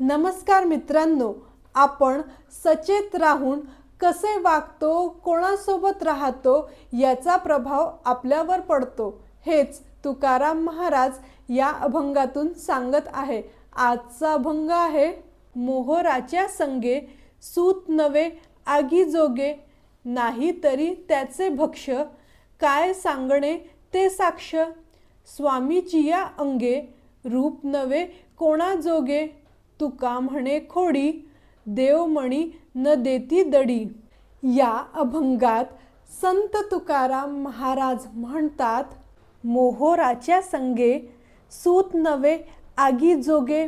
नमस्कार मित्रांनो, आपण सचेत राहून कसे वागतो, कोणासोबत राहतो याचा प्रभाव आपल्यावर पडतो हेच तुकाराम महाराज या अभंगातून सांगत आहे। आजचा अभंग आहे, मोहराच्या संगे सूत नवे आगी जोगे, नाही तरी त्याचे भक्ष, काय सांगणे ते साक्ष, स्वामीची या अंगे रूप नवे कोणा जोगे, तुका म्हणे खोडी, देव मणी न देती दडी। या अभंगात संत तुकाराम महाराज म्हणतात, मोहराच्या संगे सूत नवे आगी जोगे।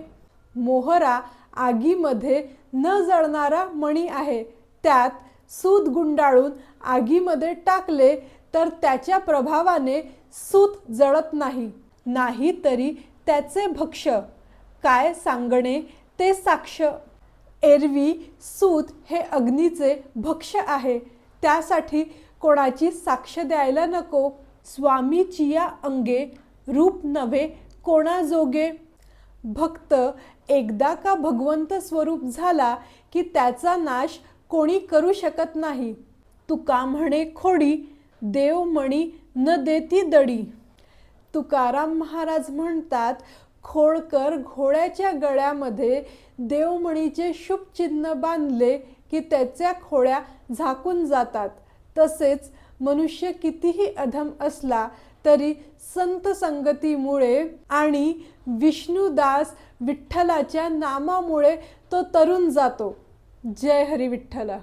मोहरा आगीमध्ये न जळणारा मणी आहे, त्यात सूत गुंडाळून आगीमध्ये टाकले तर त्याच्या प्रभावाने सूत जळत नाही, नाही तरी त्याचे भक्ष, काय सांगणे ते साक्ष। एरवी सूत हे अग्नीचे भक्ष आहे, त्यासाठी कोणाची साक्ष द्यायला नको। स्वामीची या अंगे रूप नवे कोणा जोगे। भक्त एकदा का भगवंत स्वरूप झाला की त्याचा नाश कोणी करू शकत नाही। तुका म्हणे खोडी, देव मणी न देती दडी। तुकाराम महाराज म्हणतात, खोडकर घोड्याच्या गळ्यामध्ये देवमणीचे शुभ चिन्ह बांधले की त्याच्या खोड्या झाकून जातात। तसेच मनुष्य कितीही अधम असला तरी संत संगतीमुळे आणि विष्णुदास विठ्ठलाच्या नामामुळे तो तरुण जातो। जय हरी विठ्ठला।